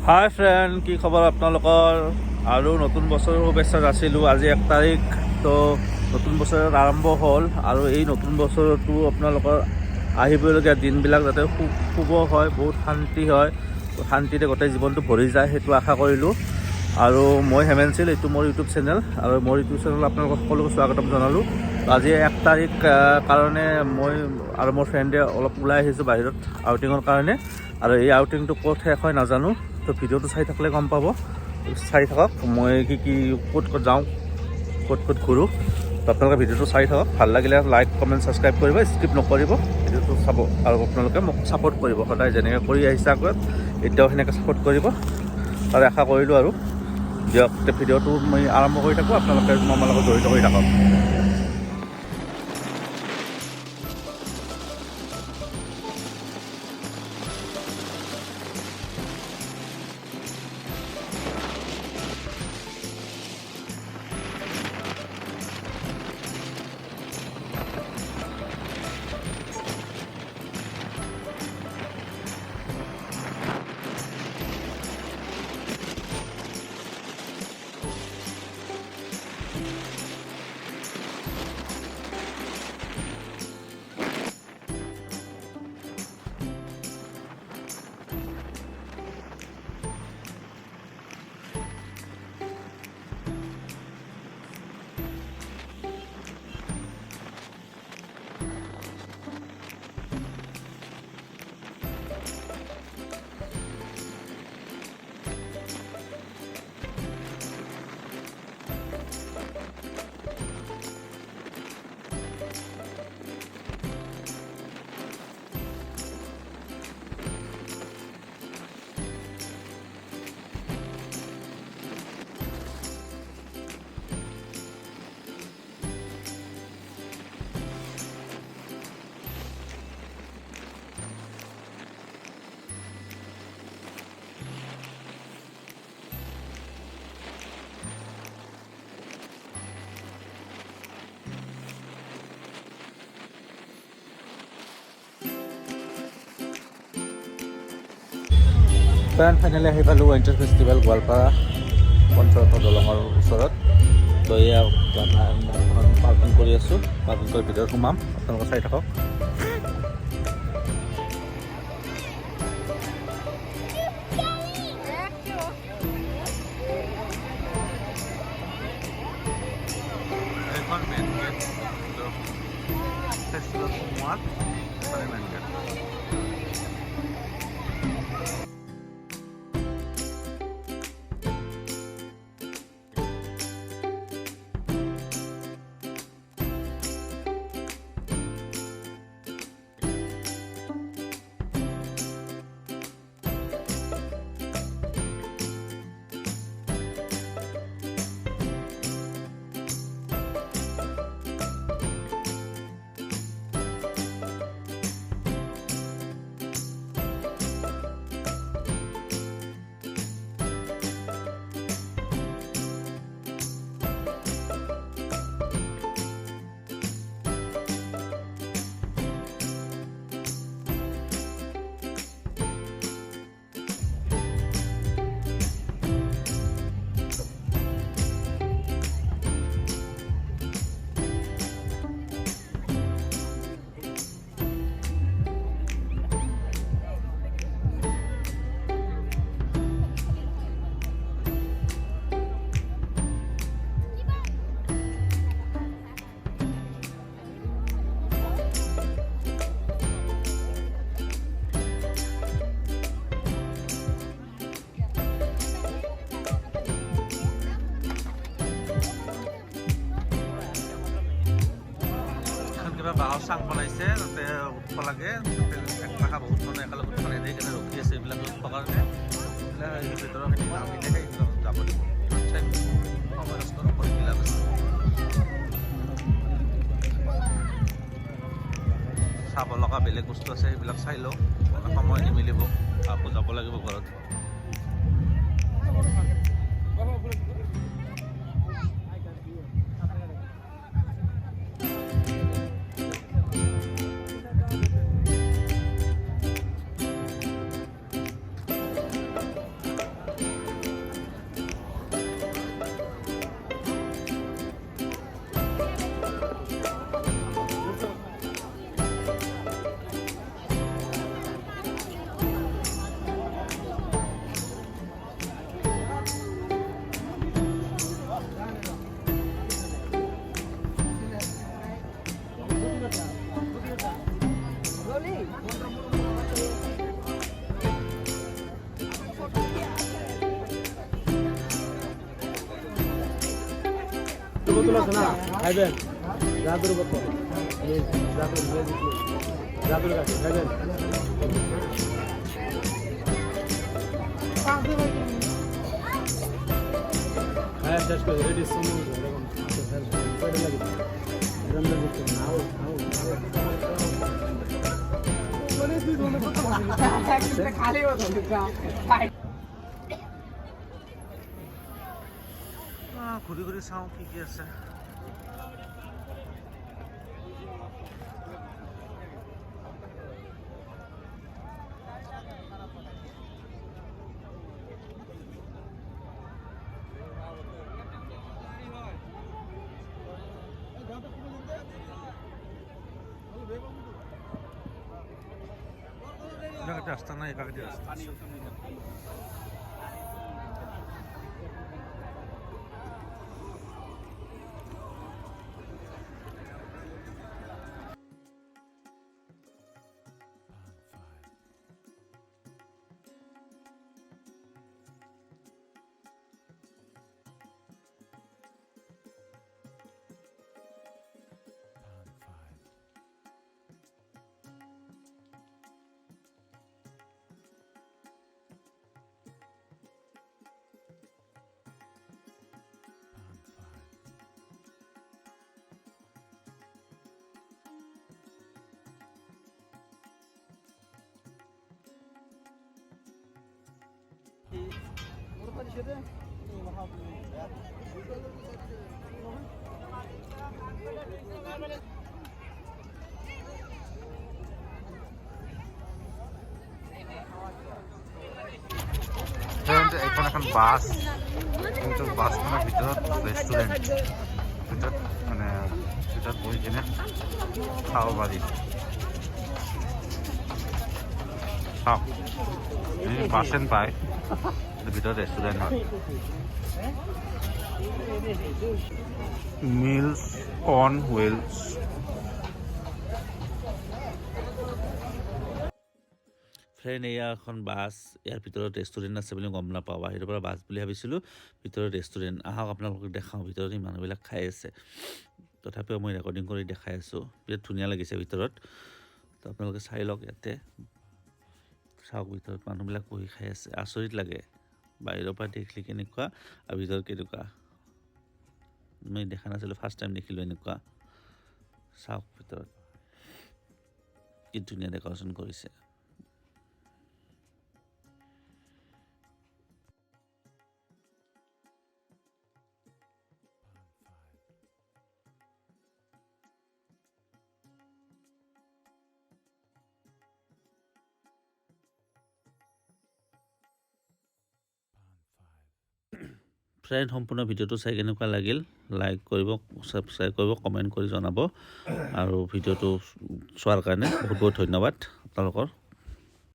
হাই friend, কি খবৰ আপোনালোকৰ? আৰু নতুন বছৰৰ শুভেচ্ছা যাচিলোঁ। আজি 1 তাৰিখ, তো নতুন বছৰ আৰম্ভ হ'ল আৰু এই নতুন বছৰতো আপোনালোকৰ আহিবলগীয়া দিনবিলাক যাতে শুভ হয়, বহুত শান্তি হয়, শান্তিৰে গোটেই জীৱনটো ভৰি যায়, সেইটো আশা কৰিলোঁ। আৰু মই হেমেনছিল, এইটো মোৰ ইউটিউব চেনেল, আৰু মোৰ ইউটিউব চেনেল আপোনালোকক সকলোকে স্বাগতম জনালোঁ। আজি 1 তাৰিখ কাৰণে মই আৰু মোৰ ফ্ৰেণ্ডে অলপ ওলাই আহিছোঁ বাহিৰত আউটিঙৰ কাৰণে, আৰু এই আউটিংটো ক'ত শেষ হয় নাজানো। তো ভিডিঅ'টো চাই থাকিলে গম পাব, চাই থাকক মই কি ক'ত যাওঁ, ক'ত ঘূৰোঁ। তো আপোনালোকে ভিডিঅ'টো চাই থাকক, ভাল লাগিলে লাইক কমেণ্ট ছাবস্ক্ৰাইব কৰিব, স্কিপ নকৰিব, ভিডিঅ'টো চাব। আৰু আপোনালোকে মোক ছাপোৰ্ট কৰিব, সদায় যেনেকৈ কৰি আহিছে আগত এতিয়াও সেনেকৈ ছাপোৰ্ট কৰিব, আৰু আশা কৰিলোঁ। আৰু দিয়ক ভিডিঅ'টো মই আৰম্ভ কৰি থাকোঁ, আপোনালোকে আমাৰ লগত জড়িত হৈ থাকক। ফাইনেলি আহি পালোঁ ৱেণ্টাৰ ফেষ্টিভেল গোৱালপাৰা পঞ্চৰত্ন দলঙৰ ওচৰত। তো এয়া পাৰ্কিং কৰি আছোঁ, পাৰ্কিং কৰি ভিতৰত সোমাম, আপোনালোকে চাই থাকক। এইখন মেইন গেট, ফেষ্টিভেল সোমোৱাত মেইন গেট। কিবা বাঁহৰ চাং বনাইছে, তাতে উঠিব লাগে, একমাখা বহুত মানুহ একেলগে উঠিব এনেই কেনে ৰখি আছে এইবিলাক উঠিবৰ কাৰণে। এইবিলাক ভিতৰৰখিনি নামিলেহে এইবিলাক যাব দিব, সময় নষ্ট নকৰি মিলা গৈছে। চাব লগা বেলেগ বস্তু আছে, সেইবিলাক চাই লওঁ, সময় নিমিলিব, আকৌ যাব লাগিব ঘৰত। বোতল আছে না খাইবেন জাদুৰ বোতল জাদুৰ কাছে খাইবেন হ্যাঁ শেষ কৰে ৰেডি শুনুন খালি ঘূৰি ঘূৰি চাওঁ কি কি আছে रास्ता ना एका रास्ता এখন এখন বাস কিন্তু বাছখনৰ ভিতৰত ৰেষ্টুৰেণ্ট ভিতৰত মানে ভিতৰত বহি কিনে খাব পাৰি চাওক বাছেন পায় ভিতৰত ৰেষ্টুৰেণ্ট হয় মিলছ অন হুইলছ ফ্ৰেণ্ড এয়া এখন বাছ ইয়াৰ ভিতৰত ৰেষ্টুৰেণ্ট আছে বুলি গম নাপাওঁ বাহিৰৰ পৰা বাছ বুলি ভাবিছিলোঁ ভিতৰত ৰেষ্টুৰেণ্ট আহক আপোনালোকক দেখাওঁ ভিতৰত এই মানুহবিলাক খাই আছে তথাপিও মই ৰেকৰ্ডিং কৰি দেখাই আছোঁ বিৰাট ধুনীয়া লাগিছে ভিতৰত তো আপোনালোকে চাই লওক ইয়াতে চাওক ভিতৰত মানুহবিলাক বহি খাই আছে আচৰিত লাগে বাহিৰৰ পৰা দেখিলে কেনেকুৱা আৰু ভিতৰত কেনেকুৱা মই দেখা নাছিলোঁ ফাৰ্ষ্ট টাইম দেখিলোঁ এনেকুৱা চাওক ভিতৰত কি ধুনীয়া ডেক'ৰেশ্যন কৰিছে ফ্ৰেণ্ড সম্পূৰ্ণ ভিডিঅ'টো চাই কেনেকুৱা লাগিল লাইক কৰিব ছাবস্ক্ৰাইব কৰিব কমেণ্ট কৰি জনাব আৰু ভিডিঅ'টো চোৱাৰ কাৰণে বহুত বহুত ধন্যবাদ আপোনালোকৰ